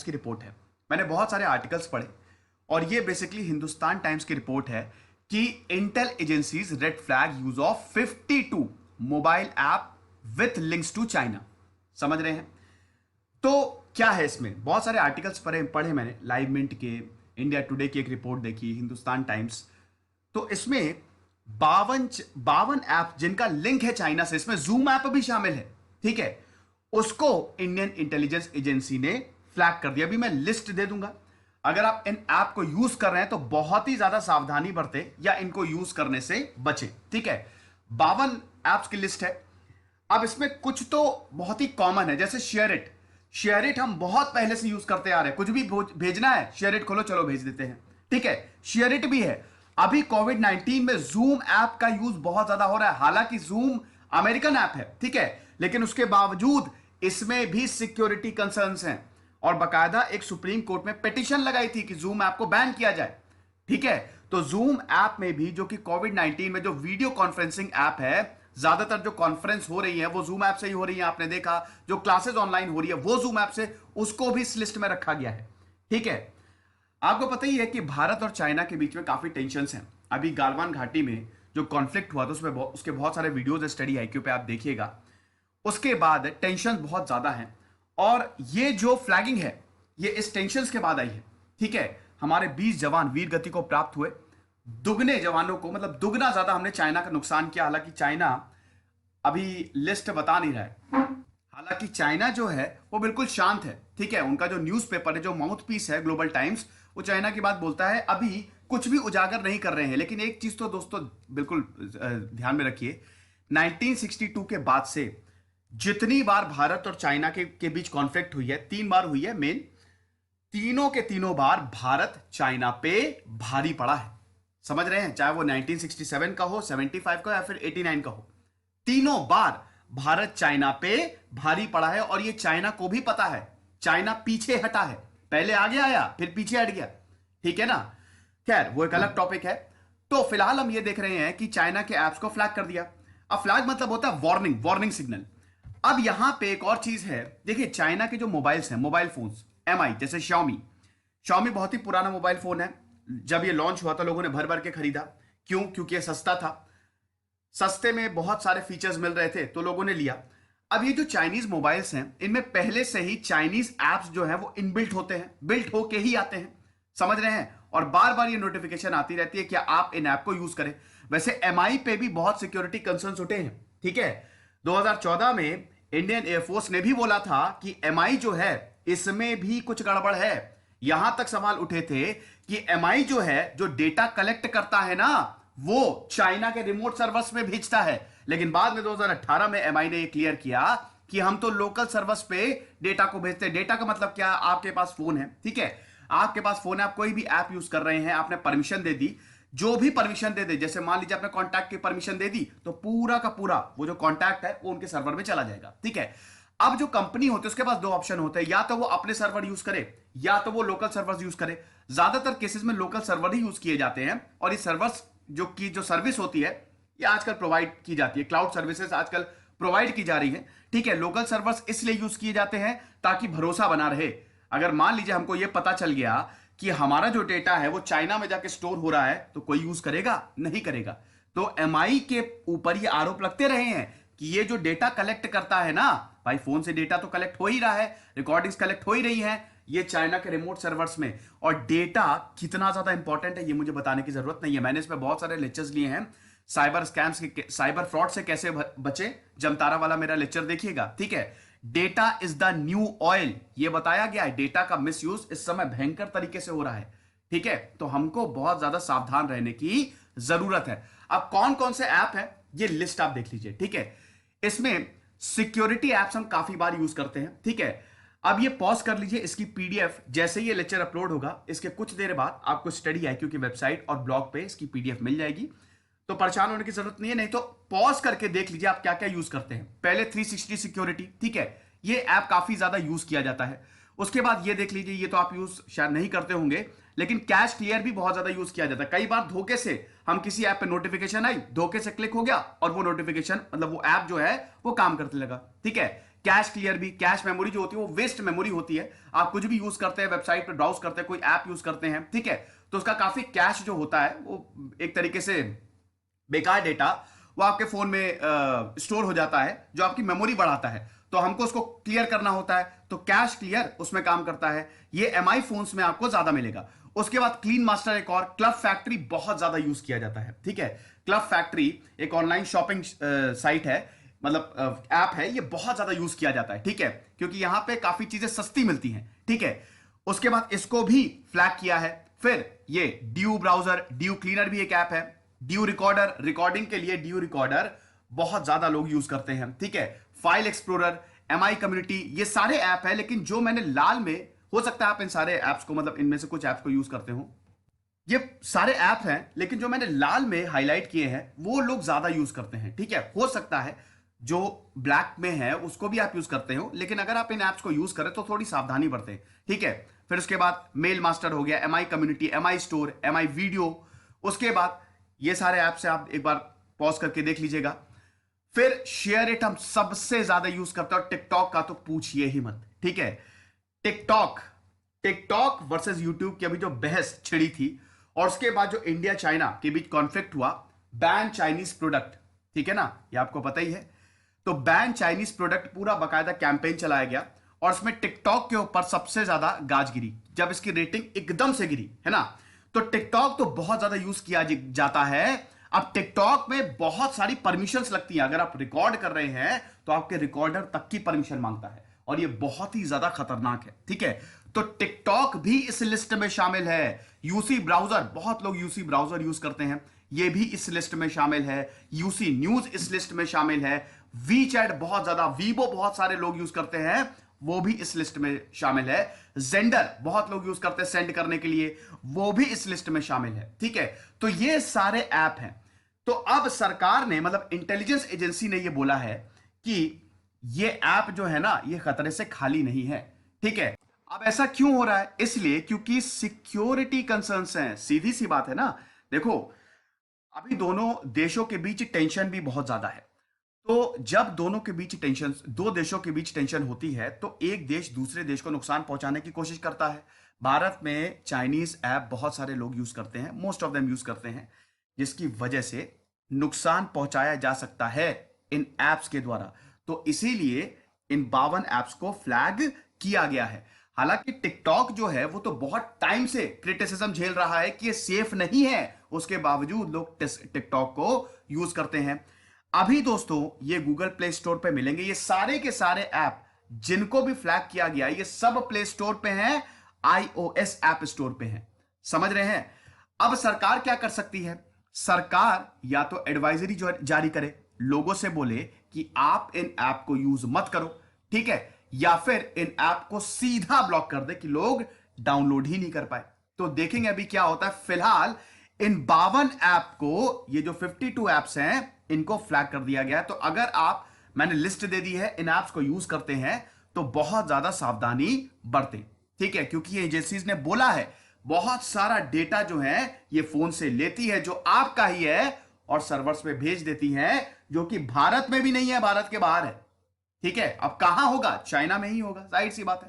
की रिपोर्ट है। मैंने बहुत सारे आर्टिकल्स पढ़े और ये बेसिकली हिंदुस्तान टाइम्स की रिपोर्ट है कि intel agencies red flag use of 52 mobile app with links to China. समझ रहे हैं? तो क्या है इसमें, बहुत सारे आर्टिकल्स पढ़े मैंने, लाइव मिंट के, इंडिया टुडे की एक रिपोर्ट देखी, हिंदुस्तान टाइम्स। तो इसमें 52 ऐप जिनका लिंक है चाइना से, इसमें जूम ऐप भी शामिल है। ठीक है, उसको इंडियन इंटेलिजेंस एजेंसी ने फ्लैग कर दिया। अभी मैं लिस्ट दे दूंगा, अगर आप इन ऐप को यूज कर रहे हैं तो बहुत ही ज्यादा सावधानी बरतें या इनको यूज करने से बचें। ठीक है, 52 ऐप्स की लिस्ट है। अब इसमें कुछ तो बहुत ही कॉमन है, जैसे शेयर इट हम बहुत पहले से यूज करते आ रहे हैं। कुछ भी भेजना है, शेयर इट खोलो, चलो भेज देते हैं। ठीक है, शेयर इट भी है। अभी कोविड 19 में जूम ऐप का यूज बहुत ज्यादा हो रहा है। हालांकि जूम अमेरिकन ऐप है, ठीक है, लेकिन उसके बावजूद इसमें भी सिक्योरिटी कंसर्न्स हैं और बकायदा एक सुप्रीम कोर्ट में पिटीशन लगाई थी कि जूम ऐप को बैन किया जाए। ठीक है, तो जूम ऐप में भी, जो कि कोविड 19 में जो वीडियो कॉन्फ्रेंसिंग ऐप है, ज्यादातर जो कॉन्फ्रेंस हो रही है वो जूम ऐप से ही हो रही है। आपने देखा जो क्लासेस ऑनलाइन हो रही है वो जूम ऐप से, उसको भी इस लिस्ट में रखा गया है। ठीक है, आपको पता ही है कि भारत और चाइना के बीच में काफी टेंशंस हैं। अभी गालवान घाटी में जो कॉन्फ्लिक्ट हुआ था उसमें उसके बहुत सारे वीडियोज स्टडी IQ पे आप देखिएगा। उसके बाद टेंशन बहुत ज्यादा है और ये जो फ्लैगिंग है ये इस टेंशन के बाद आई है। ठीक है, हमारे 20 जवान वीर गति को प्राप्त हुए। दुगने जवानों को, मतलब दुगना ज्यादा हमने चाइना का नुकसान किया। हालांकि चाइना अभी लिस्ट बता नहीं रहा है। हालांकि चाइना जो है वो बिल्कुल शांत है। ठीक है, उनका जो न्यूज़पेपर है, जो माउथ पीस है ग्लोबल टाइम्स, वो चाइना की बात बोलता है। अभी कुछ भी उजागर नहीं कर रहे हैं। लेकिन एक चीज तो दोस्तों बिल्कुल ध्यान में रखिए, 1962 के बाद से जितनी बार भारत और चाइना के बीच कॉन्फ्लिक्ट हुई है, 3 बार हुई है मेन, तीनों के तीनों बार भारत चाइना पे भारी पड़ा है। समझ रहे हैं? चाहे वो 1967 का हो, 75 का हो या फिर 89 का हो, तीनों बार भारत चाइना पे भारी पड़ा है। और ये चाइना को भी पता है। चाइना पीछे हटा है, पहले आगे आया फिर पीछे हट गया। ठीक है ना, खैर वो एक अलग टॉपिक है। तो फिलहाल हम ये देख रहे हैं कि चाइना के ऐप्स को फ्लैग कर दिया। अब फ्लैग मतलब होता है वार्निंग सिग्नल। अब यहां पे एक और चीज है, देखिए चाइना के जो मोबाइल्स हैं, मोबाइल फोन्स, MI जैसे Xiaomi बहुत ही पुराना मोबाइल फोन है। जब ये लॉन्च हुआ था लोगों ने भर भर के खरीदा। क्यों? क्योंकि ये सस्ता था, सस्ते में बहुत सारे फीचर्स मिल रहे थे तो लोगों ने लिया। अब ये जो चाइनीज मोबाइल्स हैं, इनमें पहले से ही चाइनीज एप्स जो है वो इनबिल्ट होते हैं, बिल्ट होके ही आते हैं। समझ रहे हैं? और बार बार ये नोटिफिकेशन आती रहती है कि आप इन ऐप को यूज करें। वैसे MI पे भी बहुत सिक्योरिटी कंसर्न्स उठे हैं। ठीक है, 2014 में इंडियन एयरफोर्स ने भी बोला था कि MI जो है इसमें भी कुछ गड़बड़ है। यहां तक सवाल उठे थे कि MI जो है, जो डेटा कलेक्ट करता है ना, वो चाइना के रिमोट सर्वर्स में भेजता है। लेकिन बाद में 2018 में MI ने ये क्लियर किया कि हम तो लोकल सर्वर्स पे डेटा को भेजते हैं। डेटा का मतलब क्या? आपके पास फोन है, ठीक है, आपके पास फोन है, आप कोई भी ऐप यूज कर रहे हैं, आपने परमिशन दे दी, जो भी परमिशन दे दे, जैसे मान लीजिए आपने कॉन्टैक्ट की परमिशन दे दी, तो पूरा का पूरा वो जो कॉन्टैक्ट है वो उनके सर्वर में चला जाएगा। ठीक है, अब जो कंपनी होती है उसके पास 2 ऑप्शन होते हैं, या तो वो अपने सर्वर यूज करे या तो वो लोकल सर्वर यूज करे। ज्यादातर केसेस में लोकल सर्वर ही यूज किए जाते हैं और ये सर्वर्स जो सर्विस होती है ये आजकल प्रोवाइड की जाती है, क्लाउड सर्विसेज आजकल प्रोवाइड की जा रही है। ठीक है, लोकल सर्वर्स इसलिए यूज किए जाते हैं ताकि भरोसा बना रहे। अगर मान लीजिए हमको यह पता चल गया कि हमारा जो डेटा है वो चाइना में जाके स्टोर हो रहा है, तो कोई यूज करेगा? नहीं करेगा। तो MI के ऊपर ये आरोप लगते रहे हैं कि ये जो डेटा कलेक्ट करता है ना भाई, फोन से डेटा तो कलेक्ट हो ही रहा है, रिकॉर्डिंग्स कलेक्ट हो ही रही है ये चाइना के रिमोट सर्वर्स में। और डेटा कितना ज्यादा इंपॉर्टेंट है ये मुझे बताने की जरूरत नहीं है, मैंने इसमें बहुत सारे लेक्चर्स लिए हैं। साइबर स्कैम्स के, साइबर फ्रॉड से कैसे बचे, जमतारा वाला मेरा लेक्चर देखिएगा। ठीक है, data is the new oil, ये बताया गया है। डेटा का मिसयूज इस समय भयंकर तरीके से हो रहा है। ठीक है, तो हमको बहुत ज्यादा सावधान रहने की जरूरत है। अब कौन कौन से ऐप है ये लिस्ट आप देख लीजिए। ठीक है, इसमें सिक्योरिटी एप्स हम काफी बार यूज करते हैं। ठीक है, अब ये पॉज कर लीजिए, इसकी PDF जैसे ये लेक्चर अपलोड होगा इसके कुछ देर बाद आपको स्टडी IQ की वेबसाइट और ब्लॉग पे इसकी PDF मिल जाएगी, तो परेशान होने की जरूरत नहीं है। नहीं तो पॉज करके देख लीजिए आप क्या क्या यूज करते हैं। पहले 360 सिक्योरिटी, ठीक है, ये ऐप काफी ज्यादा यूज किया जाता है। उसके बाद ये देख लीजिए, ये तो आप यूज शायद नहीं करते होंगे, लेकिन कैश क्लियर भी बहुत ज्यादा यूज किया जाता है। कई बार धोखे से हम किसी ऐप पे नोटिफिकेशन आई, धोखे से क्लिक हो गया और वो नोटिफिकेशन मतलब वो ऐप जो है वो काम करने लगा। ठीक है, कैश क्लियर भी, कैश मेमोरी जो होती है वो वेस्ट मेमोरी होती है। आप कुछ भी यूज करते हैं, वेबसाइट पर ब्राउज करते हैं, कोई ऐप यूज करते हैं, ठीक है, तो उसका काफी कैश जो होता है वो एक तरीके से बेकार डेटा वो आपके फोन में स्टोर हो जाता है, जो आपकी मेमोरी बढ़ाता है, तो हमको उसको क्लियर करना होता है, तो कैश क्लियर उसमें काम करता है। ये एमआई फोन्स में आपको ज्यादा मिलेगा। उसके बाद क्लीन मास्टर एक और, क्लब फैक्ट्री बहुत ज्यादा यूज किया जाता है, ठीक है। क्लब फैक्ट्री एक ऑनलाइन शॉपिंग साइट है, मतलब ऐप है, ये बहुत ज्यादा यूज किया जाता है, ठीक है, क्योंकि यहां पे काफी चीजें सस्ती मिलती हैं, ठीक है। उसके बाद इसको भी फ्लैग किया है। फिर ये ड्यू ब्राउजर, ड्यू क्लीनर भी एक ऐप है। ड्यू रिकॉर्डर, रिकॉर्डिंग के लिए ड्यू रिकॉर्डर बहुत ज्यादा लोग यूज करते हैं, ठीक है। फाइल एक्सप्लोरर, एमआई कम्युनिटी, ये सारे ऐप है, लेकिन जो मैंने लाल में, हो सकता है आप इन सारे ऐप्स को, मतलब इनमें से कुछ ऐप्स को यूज करते हो, ये सारे ऐप हैं, लेकिन जो मैंने लाल में हाईलाइट किए हैं वो लोग ज्यादा यूज करते हैं, ठीक है। हो सकता है जो ब्लैक में है उसको भी आप यूज करते हो, लेकिन अगर आप इन ऐप्स को यूज करें तो थोड़ी सावधानी बरतें, ठीक है। फिर उसके बाद मेल मास्टर हो गया, MI community, MI store, MI video. उसके बाद ये सारे ऐप्स से आप एक बार पॉज करके देख लीजिएगा। फिर शेयर इट हम सबसे ज्यादा यूज करते हैं, और टिकटॉक का तो पूछिए ही मत, ठीक है। टिकटॉक, टिकटॉक वर्सेस यूट्यूब की अभी जो बहस छिड़ी थी, और उसके बाद जो इंडिया चाइना के बीच कॉन्फ्लिक्ट हुआ, बैन चाइनीज प्रोडक्ट, ठीक है ना, ये आपको पता ही है। तो बैन चाइनीज प्रोडक्ट पूरा बकायदा कैंपेन चलाया गया, और उसमें टिकटॉक के ऊपर सबसे ज्यादा गाज गिरी जब इसकी रेटिंग एकदम से गिरी, है ना। तो टिकटॉक तो बहुत ज्यादा यूज किया जाता है। अब टिकटॉक में बहुत सारी परमिशंस लगती हैं, अगर आप रिकॉर्ड कर रहे हैं तो आपके रिकॉर्डर तक की परमिशन मांगता है, और ये बहुत ही ज्यादा खतरनाक है, ठीक है। तो टिकटॉक भी इस लिस्ट में शामिल है। यूसी ब्राउजर, बहुत लोग यूसी ब्राउजर यूज करते हैं, ये भी इस लिस्ट में शामिल है। यूसी न्यूज इस लिस्ट में शामिल है। वीचैट बहुत ज्यादा, वीवो बहुत सारे लोग यूज करते हैं, वो भी इस लिस्ट में शामिल है। जेंडर बहुत लोग यूज करते हैं सेंड करने के लिए, वो भी इस लिस्ट में शामिल है, ठीक है। तो ये सारे ऐप हैं। तो अब सरकार ने, मतलब इंटेलिजेंस एजेंसी ने ये बोला है कि ये ऐप जो है ना, ये खतरे से खाली नहीं है, ठीक है। अब ऐसा क्यों हो रहा है? इसलिए क्योंकि सिक्योरिटी कंसर्न्स हैं, सीधी सी बात है ना। देखो, अभी दोनों देशों के बीच टेंशन भी बहुत ज्यादा है। तो जब दोनों के बीच टेंशन, दो देशों के बीच टेंशन होती है, तो एक देश दूसरे देश को नुकसान पहुंचाने की कोशिश करता है। भारत में चाइनीज ऐप बहुत सारे लोग यूज करते हैं, मोस्ट ऑफ देम यूज करते हैं, जिसकी वजह से नुकसान पहुंचाया जा सकता है इन ऐप्स के द्वारा। तो इसीलिए इन 52 ऐप्स को फ्लैग किया गया है। हालांकि टिकटॉक जो है वो तो बहुत टाइम से क्रिटिसिज्म झेल रहा है कि ये सेफ नहीं है, उसके बावजूद लोग टिकटॉक को यूज करते हैं। अभी दोस्तों ये गूगल प्ले स्टोर पे मिलेंगे, ये सारे के सारे ऐप जिनको भी फ्लैग किया गया, ये सब प्ले स्टोर पे हैं, iOS ऐप स्टोर पे हैं। समझ रहे हैं? अब सरकार क्या कर सकती है? सरकार या तो एडवाइजरी जारी करे, लोगों से बोले कि आप इन ऐप को यूज मत करो, ठीक है, या फिर इन ऐप को सीधा ब्लॉक कर दे कि लोग डाउनलोड ही नहीं कर पाए। तो देखेंगे अभी क्या होता है। फिलहाल इन 52 ऐप को, ये जो 52 ऐप्स हैं, इनको फ्लैग कर दिया गया है। तो अगर आप, मैंने लिस्ट दे दी है, इन ऐप्स को यूज करते हैं तो बहुत ज्यादा सावधानी बरतें, ठीक है, क्योंकि ये एजेंसीज ने बोला है बहुत सारा डेटा जो है ये फोन से लेती है, जो आपका ही है, और सर्वर्स पे भेज देती है, जो कि भारत में भी नहीं है, भारत के बाहर है, ठीक है। अब कहां होगा? चाइना में ही होगा, जाहिर सी बात है।